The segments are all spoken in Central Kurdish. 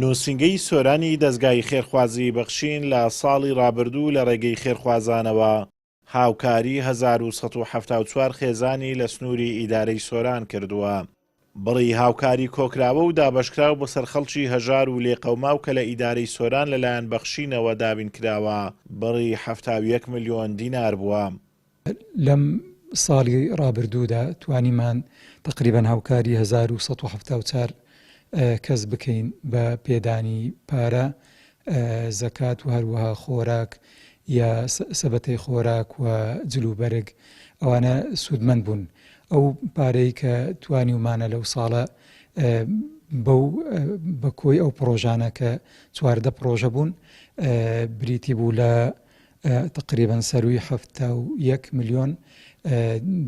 نووسینگەی سۆرانی دەستگای خێرخوازی بەخشین لە ساڵی ڕابردوو لە ڕێگەی خێرخوازانەوە هاوکاری 1970 خێزانی لە سنووری ئیدارەی سۆران کردووە. بڕی هاوکاری کۆکراوە و دابەشکراو بەسەر خەڵکی هەژار و لێقەوماو کە لە ئیدارەی سۆران لەلایەن بەخشینەوە دابین کراوە بڕی 71 ملیۆن دینار بووە. لەم ساڵی ڕابردوودا توانیمان تقریبان هاوکاری 1970 کەس بکەین بە پێدانی پارە، زەکات و هەروەها خۆراک یا سەبەتەی خۆراک و جلوبەرگ ئەوانە سوودمەند بوون. ئەو پارەی کە توانی ومانە لەو ساڵە بە کۆی ئەو پرۆژانە کە 14 پرۆژە بوون بریتی بوو لە تقریبان سەروی 71 ملیۆن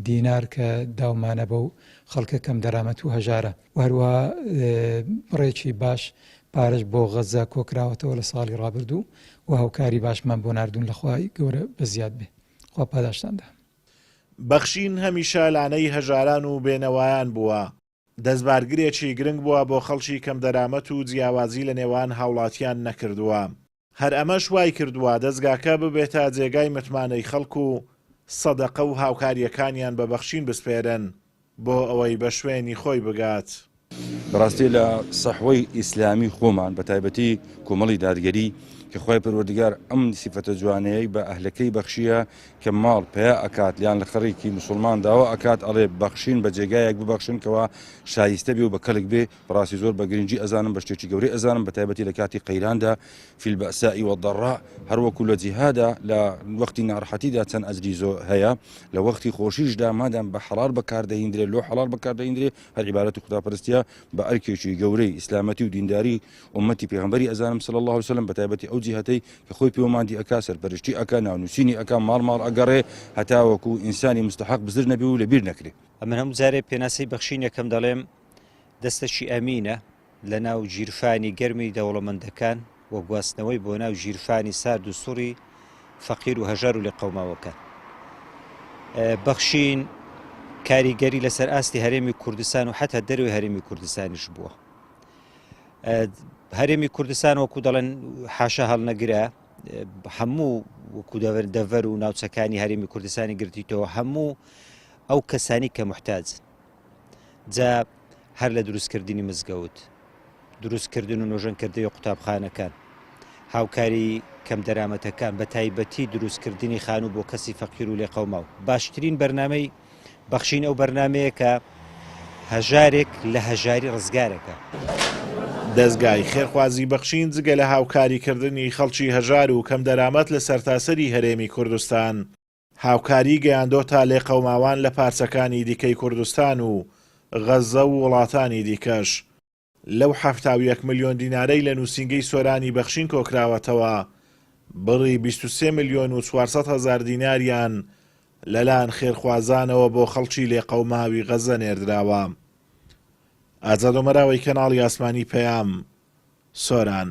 دینار کە داومانە بەو خەڵکە کەم دەرامەت و هەژارە و هەروەها ڕێکی باش پارەش بۆ غەزە کۆکراوەتەوە لە ساڵی ڕابردوو و هاوکاری باشمان بۆ ناردوون لە خوای گەورە بەزیاد بێ. خوا پاداشتاندا. بەخشین هەمیشە لانەی هەژاران و بێنەوایان بووە. دەستبارگرێکی گرنگ بووە بۆ خەڵکی کەم دەرامەت و جیاوازی لە نێوان هاوڵاتیان نەکردووە. هەر ئەمەش وای کردووە دەستگاکە ببێتە جێگای متمانەی خەڵکو و سەدەقە و هاوکاریەکانیان بە بەخشین بسپێرن بۆ ئەوەی بە شوێنی خۆی بگات. بەڕاستی لە سەحوەی ئیسلامی خۆمان بە تایبەتی کۆمەڵی دادگەری کە خۆی پەروەردگار ئەم سیفەتە جوانەیەی بە ئەهلەکەی بەخشیە کە ماڵ پێ ئەکات لیان لە خەڕێکی موسڵمان داوە ئەکات ئەڵێ بەخشین بە جێگایەک ببەخشنکەوە شایستە بێ و بە کەلک بێ. بەڕاستی زۆر بە گرنگی ئەزانم بە شتێکی گەورەی ئەزانم بە تایبەتی لە کاتی قەیراندا فی البەئساء والضەڕاء هەروەکو لە جیهادا لە وەختی ناڕەحەتیدا چەند ئەجری زۆر هەیە، لە وەختی خۆشیشدا مادام بە حەڵال بەکاردەهێنرێ لۆ حەڵال بەکاردەهێنرێ هەر عیبارەتی خوداپەرستیە بە ئەرکێکی گەورەی ئیسلامەتی و دینداری ئومەتی پێغەمبەری ئەزانم صلی الله علیه وسلم بە تایبەتی ئەو جیهەتەی کە خۆی پێوەماندی ئەکا سەرپەرشتی ئەکا ناونووسینی ئەکا ماڵ ئەگەڕێ هەتا وەکو ئینسانی مستحق بزر نەبێ و لەبیر نەکرێ. من هەموو جارێ پێناسەی بەخشین یەکەم دەڵێم دەستەشی ئەمینە لە ناو ژیرفانی گەرمی دەوڵەمەندەکان وە گواستنەوەی بۆ ناو ژیرفانی سارد و سوڕی فەقیر و هەژار و لێقەوماوەکان. بەخشین کاریگەری لەسەر ئاستی هەرێمی کوردستان و حتا دەروی هەرێمی کوردستانیش بووە. هەرێمی کوردستان وەکو دەڵێن حاشا هەڵنەگرە، هەموو وەکو دەڤەر و ناوچەکانی هەرێمی کوردستانی گرتیتەوە هەموو ئەو کەسانی کە محتاجن، جا هەر لە دروستکردنی مزگەوت، دروستکردن و نۆژەنکردنی قوتابخانەکان، هاوکاری کەم دەرامەتەکان، بە تایبەتی دروستکردنی خانوو بۆ کەسی فەقیر و لێقەوماو. باشترین بەرنامەی بەخشین ئەو بەرنامەیە کە هەژارێک لە هەژاری ڕزگارەکە. دەستگای خێرخوازی بەخشین جگە لە هاوکاریکردنی خەڵکی هەژار و کەم دەرامەت لە سەرتاسەری هەرێمی کوردستان، هاوکاری گەیاندۆتە لێقەوماوان لە پارچەکانی دیکەی کوردستان و غەزە و وڵاتانی دیکەش. لەو 71 ملیۆن دینارەی لە نووسینگەی سۆرانی بەخشین کۆکراوەتەوە بڕی 23 ملیۆن و 400 هەزار دیناریان لەلایەن خێرخوازانەوە بۆ خەڵکی لێقەوماوی غەزە نێردراوە. ئازاد ئۆمەراوی کەناڵی ئاسمانی پەیام، سۆران.